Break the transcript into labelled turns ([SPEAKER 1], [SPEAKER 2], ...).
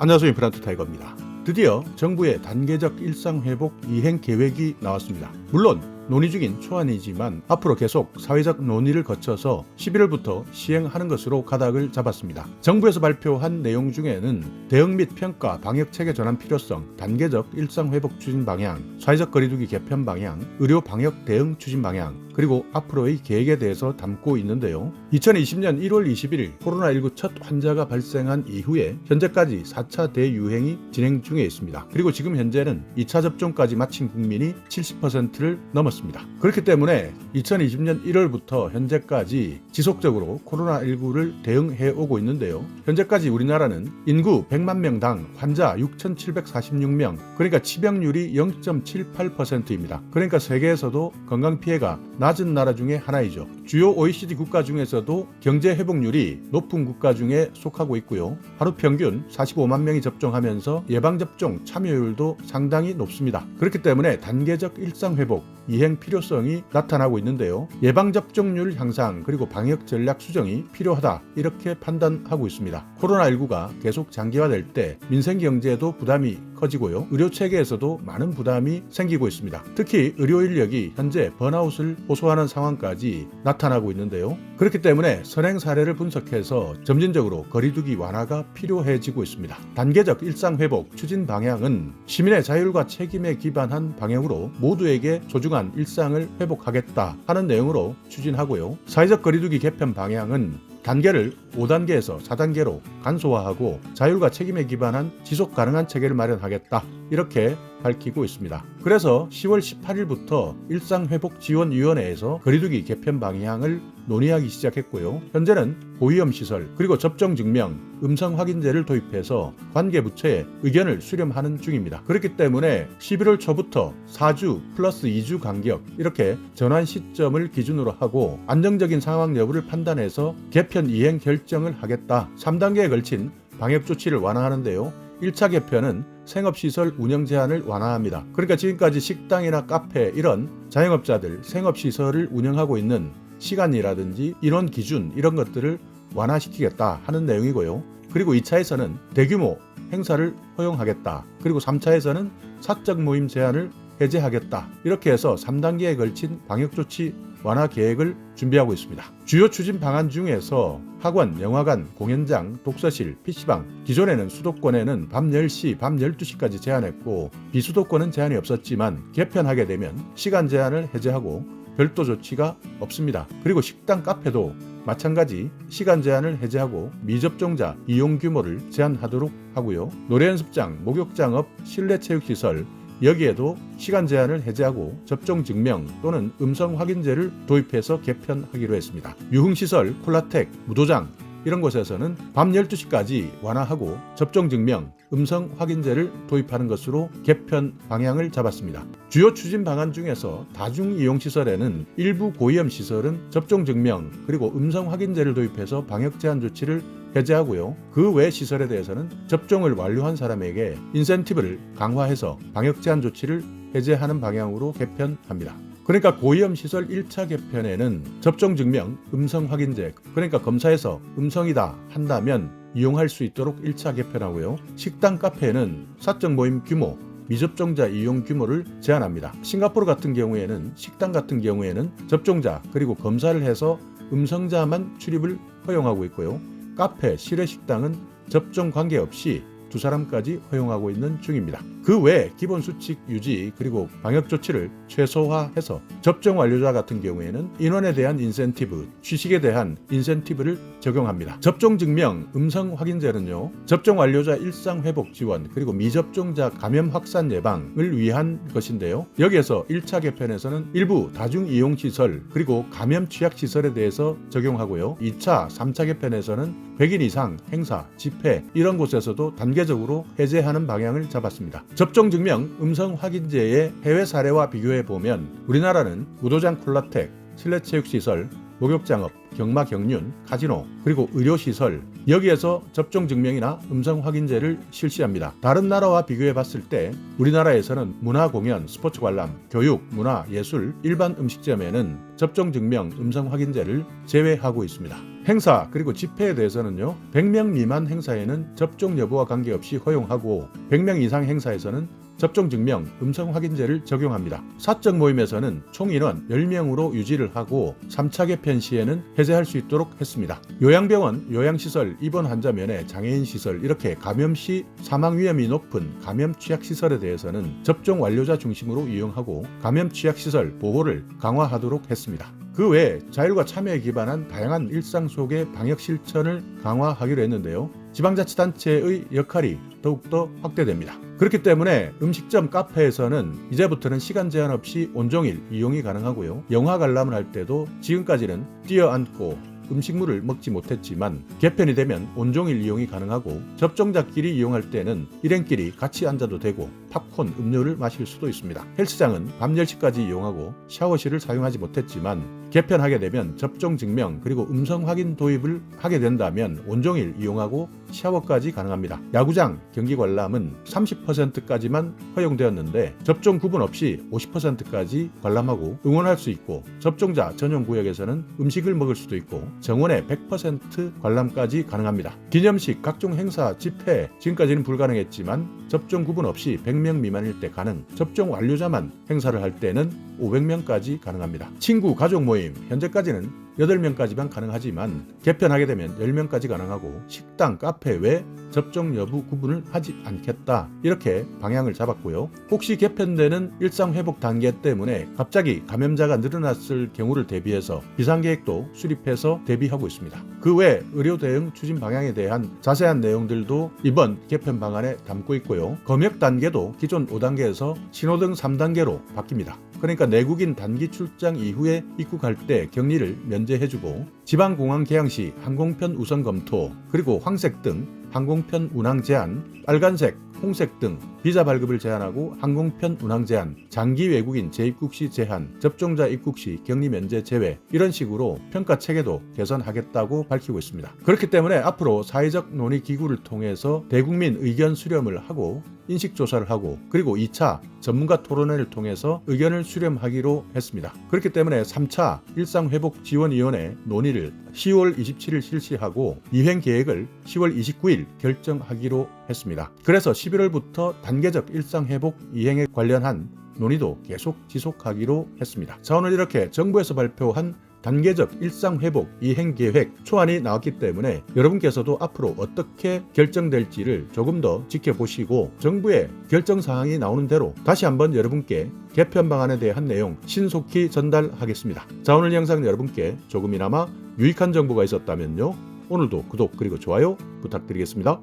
[SPEAKER 1] 안녕하세요. 임플란트 타이거입니다. 드디어 정부의 단계적 일상회복 이행 계획이 나왔습니다. 물론 논의 중인 초안이지만 앞으로 계속 사회적 논의를 거쳐서 11월부터 시행하는 것으로 가닥을 잡았습니다. 정부에서 발표한 내용 중에는 대응 및 평가, 방역체계 전환 필요성, 단계적 일상회복 추진 방향, 사회적 거리두기 개편 방향, 의료 방역 대응 추진 방향, 그리고 앞으로의 계획에 대해서 담고 있는데요. 2020년 1월 21일 코로나19 첫 환자가 발생한 이후에 현재까지 4차 대유행이 진행 중에 있습니다. 그리고 지금 현재는 2차 접종까지 마친 국민이 70%를 넘었습니다. 그렇기 때문에 2020년 1월부터 현재까지 지속적으로 코로나19를 대응해 오고 있는데요. 현재까지 우리나라는 인구 100만 명당 환자 6,746명, 그러니까 치명률이 0.78%입니다. 그러니까 세계에서도 건강피해가 낮은 나라 중에 하나이죠. 주요 OECD 국가 중에서도 경제 회복률이 높은 국가 중에 속하고 있고요. 하루 평균 45만 명이 접종하면서 예방접종 참여율도 상당히 높습니다. 그렇기 때문에 단계적 일상회복 이행 필요성이 나타나고 있는데요. 예방접종률 향상 그리고 방역 전략 수정이 필요하다 이렇게 판단하고 있습니다. 코로나19가 계속 장기화될 때 민생경제에도 부담이 커지고요. 의료체계에서도 많은 부담이 생기고 있습니다. 특히 의료 인력이 현재 번아웃을 호소하는 상황까지 나타나고 있는데요. 그렇기 때문에 선행 사례를 분석해서 점진적으로 거리두기 완화가 필요해지고 있습니다. 단계적 일상회복 추진 방향은 시민의 자율과 책임에 기반한 방향으로 모두에게 소중한 일상을 회복하겠다 하는 내용으로 추진하고요. 사회적 거리두기 개편 방향은 단계를 5단계에서 4단계로 간소화하고 자율과 책임에 기반한 지속 가능한 체계를 마련하겠다 이렇게 밝히고 있습니다. 그래서 10월 18일부터 일상회복지원위원회에서 거리두기 개편 방향을 논의하기 시작했고요. 현재는 고위험 시설 그리고 접종 증명, 음성 확인제를 도입해서 관계 부처의 의견을 수렴하는 중입니다. 그렇기 때문에 11월 초부터 4주 플러스 2주 간격 이렇게 전환 시점을 기준으로 하고 안정적인 상황 여부를 판단해서 개편 이행 결정을 하겠다. 3단계에 걸친 방역 조치를 완화하는데요. 1차 개편은 생업시설 운영 제한을 완화합니다. 그러니까 지금까지 식당이나 카페 이런 자영업자들 생업시설을 운영하고 있는 시간이라든지 인원 기준 이런 것들을 완화시키겠다 하는 내용이고요. 그리고 2차에서는 대규모 행사를 허용하겠다. 그리고 3차에서는 사적 모임 제한을 해제하겠다. 이렇게 해서 3단계에 걸친 방역조치 완화 계획을 준비하고 있습니다. 주요 추진 방안 중에서 학원, 영화관, 공연장, 독서실, PC방, 기존에는 수도권에는 밤 10시, 밤 12시까지 제한했고 비수도권은 제한이 없었지만 개편하게 되면 시간 제한을 해제하고 별도 조치가 없습니다. 그리고 식당, 카페도 마찬가지 시간 제한을 해제하고 미접종자 이용 규모를 제한하도록 하고요. 노래 연습장, 목욕장업, 실내 체육시설 여기에도 시간 제한을 해제하고 접종 증명 또는 음성 확인제를 도입해서 개편하기로 했습니다. 유흥시설, 콜라텍, 무도장 이런 곳에서는 밤 12시까지 완화하고 접종 증명, 음성 확인제를 도입하는 것으로 개편 방향을 잡았습니다. 주요 추진 방안 중에서 다중이용시설에는 일부 고위험 시설은 접종 증명 그리고 음성 확인제를 도입해서 방역 제한 조치를 해제하고요. 그 외 시설에 대해서는 접종을 완료한 사람에게 인센티브를 강화해서 방역 제한 조치를 해제하는 방향으로 개편합니다. 그러니까 고위험 시설 1차 개편에는 접종 증명, 음성 확인제, 그러니까 검사에서 음성이다 한다면 이용할 수 있도록 1차 개편하고요. 식당, 카페는 사적 모임 규모, 미접종자 이용 규모를 제한합니다. 싱가포르 같은 경우에는 식당 같은 경우에는 접종자 그리고 검사를 해서 음성자만 출입을 허용하고 있고요. 카페, 실외식당은 접종 관계없이 2사람까지 허용하고 있는 중입니다. 그 외 기본 수칙 유지 그리고 방역 조치를 최소화해서 접종 완료자 같은 경우에는 인원에 대한 인센티브, 취식에 대한 인센티브를 적용합니다. 접종 증명, 음성 확인제는요. 접종 완료자 일상 회복 지원 그리고 미접종자 감염 확산 예방을 위한 것인데요. 여기에서 1차 개편에서는 일부 다중이용시설 그리고 감염 취약시설에 대해서 적용하고요. 2차, 3차 개편에서는 100인 이상 행사, 집회 이런 곳에서도 단계적으로 해제하는 방향을 잡았습니다. 접종 증명 음성 확인제의 해외 사례와 비교해 보면 우리나라는 무도장, 콜라텍, 실내 체육시설, 목욕장업, 경마, 경륜, 카지노, 그리고 의료시설 여기에서 접종 증명이나 음성 확인제를 실시합니다. 다른 나라와 비교해 봤을 때 우리나라에서는 문화 공연, 스포츠 관람, 교육, 문화, 예술, 일반 음식점에는 접종 증명, 음성 확인제를 제외하고 있습니다. 행사 그리고 집회에 대해서는요, 100명 미만 행사에는 접종 여부와 관계없이 허용하고 100명 이상 행사에서는 접종 증명, 음성 확인제를 적용합니다. 사적 모임에서는 총 인원 10명으로 유지를 하고 3차 개편 시에는 해제할 수 있도록 했습니다. 요양병원, 요양시설, 입원 환자 면회, 장애인 시설 이렇게 감염 시 사망 위험이 높은 감염 취약 시설에 대해서는 접종 완료자 중심으로 이용하고 감염 취약 시설 보호를 강화하도록 했습니다. 그 외에 자율과 참여에 기반한 다양한 일상 속의 방역 실천을 강화하기로 했는데요. 지방자치단체의 역할이 더욱더 확대됩니다. 그렇기 때문에 음식점, 카페에서는 이제부터는 시간 제한 없이 온종일 이용이 가능하고요. 영화 관람을 할 때도 지금까지는 뛰어앉고 음식물을 먹지 못했지만 개편이 되면 온종일 이용이 가능하고 접종자끼리 이용할 때는 일행끼리 같이 앉아도 되고 팝콘, 음료를 마실 수도 있습니다. 헬스장은 밤 10시까지 이용하고 샤워실을 사용하지 못했지만 개편하게 되면 접종 증명 그리고 음성 확인 도입을 하게 된다면 온종일 이용하고 샤워까지 가능합니다. 야구장, 경기 관람은 30%까지만 허용되었는데 접종 구분 없이 50%까지 관람하고 응원할 수 있고 접종자 전용 구역에서는 음식을 먹을 수도 있고 정원의 100% 관람까지 가능합니다. 기념식, 각종 행사, 집회 지금까지는 불가능했지만 접종 구분 없이 100명 미만일 때 가능, 접종 완료자만 행사를 할 때는 500명까지 가능합니다. 친구, 가족 모임, 현재까지는 8명까지만 가능하지만 개편하게 되면 10명까지 가능하고 식당, 카페 외 접종 여부 구분을 하지 않겠다 이렇게 방향을 잡았고요. 혹시 개편되는 일상회복 단계 때문에 갑자기 감염자가 늘어났을 경우를 대비해서 비상계획도 수립해서 대비하고 있습니다. 그 외 의료 대응 추진 방향에 대한 자세한 내용들도 이번 개편 방안에 담고 있고요. 검역 단계도 기존 5단계에서 신호등 3단계로 바뀝니다. 그러니까 내국인 단기 출장 이후에 입국할 때 격리를 면제해주고 지방공항 개항 시 항공편 우선 검토 그리고 황색 등 항공편 운항 제한, 빨간색, 홍색 등 비자 발급을 제한하고 항공편 운항 제한, 장기 외국인 재입국 시 제한, 접종자 입국 시 격리 면제 제외 이런 식으로 평가 체계도 개선하겠다고 밝히고 있습니다. 그렇기 때문에 앞으로 사회적 논의 기구를 통해서 대국민 의견 수렴을 하고 인식조사를 하고 그리고 2차 전문가 토론회를 통해서 의견을 수렴하기로 했습니다. 그렇기 때문에 3차 일상회복지원위원회 논의를 10월 27일 실시하고 이행 계획을 10월 29일 결정하기로 했습니다. 그래서 11월부터 단계적 일상회복 이행에 관련한 논의도 계속 지속하기로 했습니다. 자, 오늘 이렇게 정부에서 발표한 단계적 일상회복 이행계획 초안이 나왔기 때문에 여러분께서도 앞으로 어떻게 결정될지를 조금 더 지켜보시고 정부의 결정사항이 나오는 대로 다시 한번 여러분께 개편 방안에 대한 내용 신속히 전달하겠습니다. 자, 오늘 영상 여러분께 조금이나마 유익한 정보가 있었다면요. 오늘도 구독 그리고 좋아요 부탁드리겠습니다.